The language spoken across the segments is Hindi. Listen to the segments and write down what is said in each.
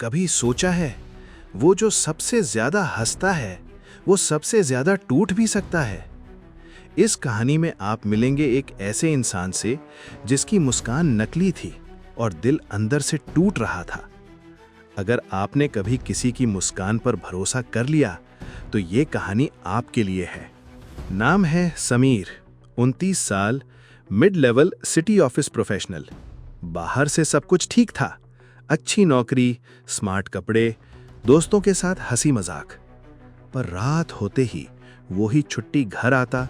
कभी सोचा है, वो जो सबसे ज्यादा हंसता है वो सबसे ज्यादा टूट भी सकता है। इस कहानी में आप मिलेंगे एक ऐसे इंसान से जिसकी मुस्कान नकली थी और दिल अंदर से टूट रहा था। अगर आपने कभी किसी की मुस्कान पर भरोसा कर लिया तो ये कहानी आपके लिए है। नाम है समीर, 29 साल, mid level city office professional. बाहर से सब कुछ ठीक था, अच्छी नौकरी, स्मार्ट कपड़े, दोस्तों के साथ हंसी मजाक। पर रात होते ही वो ही छुट्टी घर आता,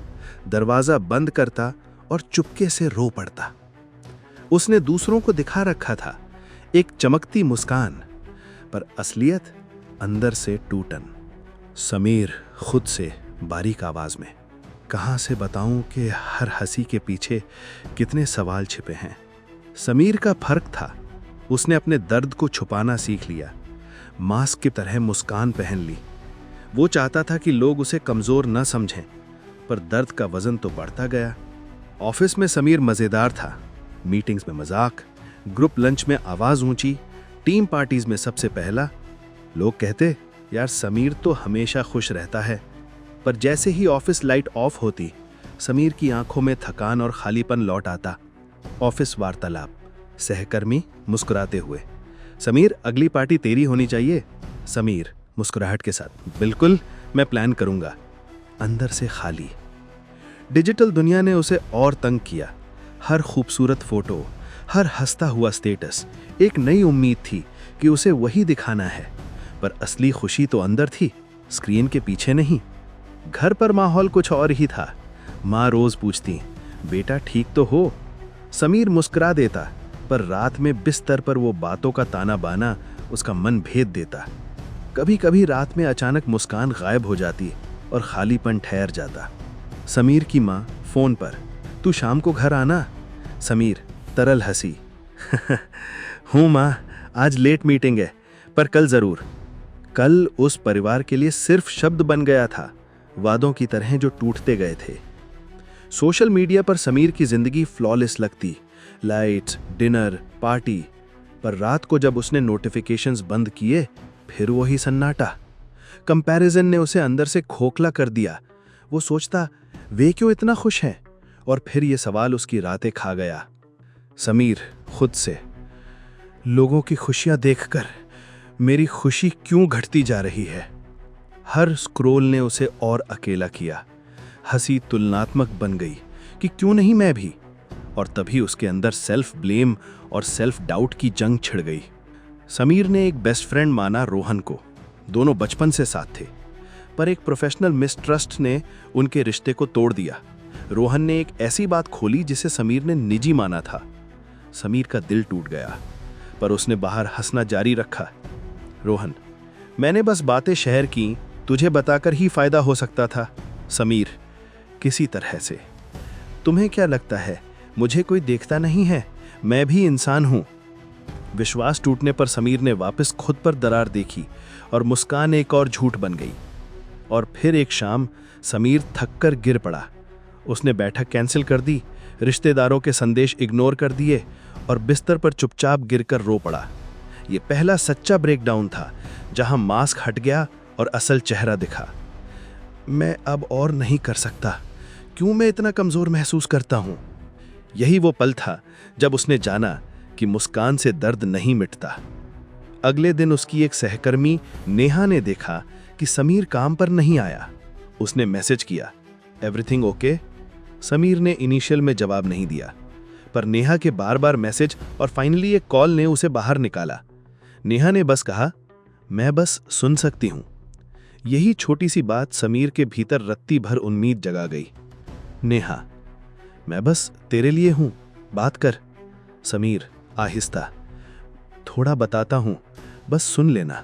दरवाजा बंद करता और चुपके से रो पड़ता। उसने दूसरों को दिखा रखा था एक चमकती मुस्कान, पर असलियत अंदर से टूटन। समीर खुद से बारीक आवाज में, कहां से बताऊं कि हर हंसी के पीछे कितने सवाल छिपे हैं। समीर का फर्क था, उसने अपने दर्द को छुपाना सीख लिया, मास्क की तरह मुस्कान पहन ली। वो चाहता था कि लोग उसे कमजोर न समझें, पर दर्द का वजन तो बढ़ता गया। ऑफिस में समीर मजेदार था, मीटिंग्स में मजाक, ग्रुप लंच में आवाज ऊंची, टीम पार्टीज में सबसे पहला। लोग कहते, यार समीर तो हमेशा खुश रहता है। पर जैसे ही ऑफिस लाइट ऑफ होती, समीर की आंखों में थकान और खालीपन लौट आता। ऑफिस वार्तालाप, सहकर्मी मुस्कुराते हुए, समीर अगली पार्टी तेरी होनी चाहिए। समीर मुस्कुराहट के साथ, बिल्कुल मैं प्लान करूंगा। अंदर से खाली। डिजिटल दुनिया ने उसे और तंग किया। हर खूबसूरत फोटो, हर हंसता हुआ स्टेटस एक नई उम्मीद थी कि उसे वही दिखाना है। पर असली खुशी तो अंदर थी, स्क्रीन के पीछे नहीं। घर पर माहौल कुछ और ही था। माँ रोज पूछती, बेटा ठीक तो हो? समीर मुस्कुरा देता, पर रात में बिस्तर पर वो बातों का ताना बाना उसका मन भेद देता। कभी कभी रात में अचानक मुस्कान गायब हो जाती और खालीपन ठहर जाता। समीर की माँ फोन पर, तू शाम को घर आना। समीर तरल हंसी, हूँ माँ, आज लेट मीटिंग है, पर कल जरूर। कल उस परिवार के लिए सिर्फ शब्द बन गया था, वादों की तरह जो टूटते गए थे। सोशल मीडिया पर समीर की जिंदगी फ्लॉलेस लगती, लाइट्स, डिनर, पार्टी। पर रात को जब उसने नोटिफिकेशंस बंद किए, फिर वही सन्नाटा। कंपैरिजन ने उसे अंदर से खोखला कर दिया। वो सोचता, वे क्यों इतना खुश हैं? और फिर ये सवाल उसकी रातें खा गया। समीर खुद से, लोगों की खुशियां देखकर मेरी खुशी क्यों घटती जा रही है? हर स्क्रोल ने उसे और अकेला किया। हंसी तुलनात्मक बन गई कि क्यों नहीं मैं भी। और तभी उसके अंदर सेल्फ ब्लेम और सेल्फ डाउट की जंग छिड़ गई। समीर ने एक बेस्ट फ्रेंड माना रोहन को, दोनों बचपन से साथ थे। पर एक प्रोफेशनल मिसट्रस्ट ने उनके रिश्ते को तोड़ दिया। रोहन ने एक ऐसी बात खोली जिसे समीर ने निजी माना था। समीर का दिल टूट गया, पर उसने बाहर हंसना जारी रखा। रोहन, मैंने बस बातें शेयर की, तुझे बताकर ही फायदा हो सकता था। समीर किसी तरह से, तुम्हें क्या लगता है मुझे कोई देखता नहीं है? मैं भी इंसान हूं। विश्वास टूटने पर समीर ने वापस खुद पर दरार देखी और मुस्कान एक और झूठ बन गई। और फिर एक शाम समीर थककर गिर पड़ा। उसने बैठक कैंसिल कर दी, रिश्तेदारों के संदेश इग्नोर कर दिए और बिस्तर पर चुपचाप गिरकर रो पड़ा। ये पहला सच्चा ब्रेकडाउन था, जहां मास्क हट गया और असल चेहरा दिखा। मैं अब और नहीं कर सकता, क्यों मैं इतना कमजोर महसूस करता हूं? यही वो पल था जब उसने जाना कि मुस्कान से दर्द नहीं मिटता। अगले दिन उसकी एक सहकर्मी नेहा ने देखा कि समीर काम पर नहीं आया। उसने मैसेज किया, एवरीथिंग ओके? समीर ने इनिशियल में जवाब नहीं दिया, पर नेहा के बार बार मैसेज और फाइनली एक कॉल ने उसे बाहर निकाला। नेहा ने बस कहा, मैं बस सुन सकती हूं। यही छोटी सी बात समीर के भीतर रत्ती भर उम्मीद जगा गई। नेहा, मैं बस तेरे लिए हूं, बात कर। समीर आहिस्ता, थोड़ा बताता हूं, बस सुन लेना।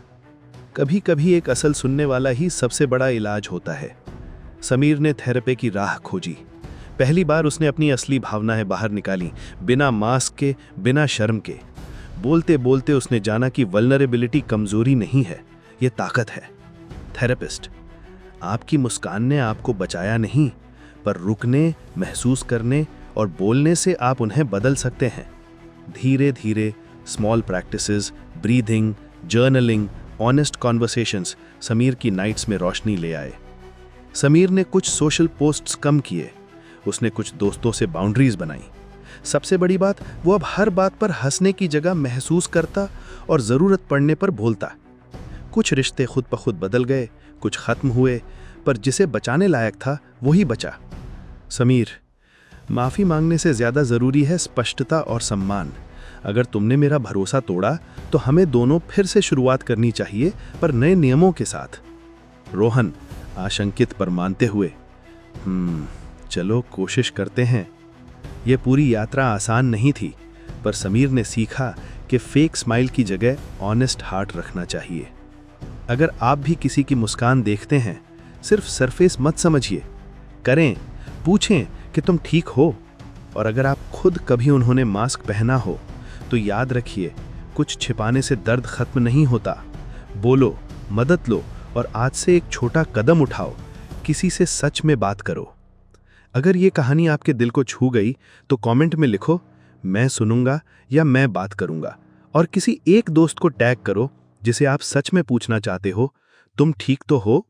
कभी कभी एक असल सुनने वाला ही सबसे बड़ा इलाज होता है। समीर ने थेरेपी की राह खोजी। पहली बार उसने अपनी असली भावनाएं बाहर निकाली, बिना मास्क के, बिना शर्म के। बोलते बोलते उसने जाना कि वल्नरेबिलिटी कमजोरी नहीं है, ये ताकत है। थेरेपिस्ट, आपकी मुस्कान ने आपको बचाया नहीं, पर रुकने, महसूस करने और बोलने से आप उन्हें बदल सकते हैं। धीरे धीरे, small practices, breathing, journaling, honest conversations Sameer की नाइट्स में रोशनी ले आए। समीर ने कुछ सोशल पोस्ट्स कम किए, उसने कुछ दोस्तों से बाउंड्रीज बनाई। सबसे बड़ी बात, वो अब हर बात पर हंसने की जगह महसूस करता और ज़रूरत पड़ने पर बोलता। कुछ रिश्ते खुद ब खुद बदल गए, कुछ खत्म हुए, पर जिसे बचाने लायक था वही बचा। समीर, माफ़ी मांगने से ज़्यादा ज़रूरी है स्पष्टता और सम्मान। अगर तुमने मेरा भरोसा तोड़ा तो हमें दोनों फिर से शुरुआत करनी चाहिए, पर नए नियमों के साथ। रोहन, आशंकित पर मानते हुए, चलो कोशिश करते हैं। यह पूरी यात्रा आसान नहीं थी, पर समीर ने सीखा कि फेक स्माइल की जगह ऑनेस्ट हार्ट रखना चाहिए। अगर आप भी किसी की मुस्कान देखते हैं, सिर्फ सरफेस मत समझिए, करें, पूछें कि तुम ठीक हो। और अगर आप खुद कभी उन्होंने मास्क पहना हो तो याद रखिए, कुछ छिपाने से दर्द खत्म नहीं होता। बोलो, मदद लो और आज से एक छोटा कदम उठाओ, किसी से सच में बात करो। अगर ये कहानी आपके दिल को छू गई तो कमेंट में लिखो, मैं सुनूंगा या मैं बात करूंगा, और किसी एक दोस्त को टैग करो जिसे आप सच में पूछना चाहते हो, तुम ठीक तो हो।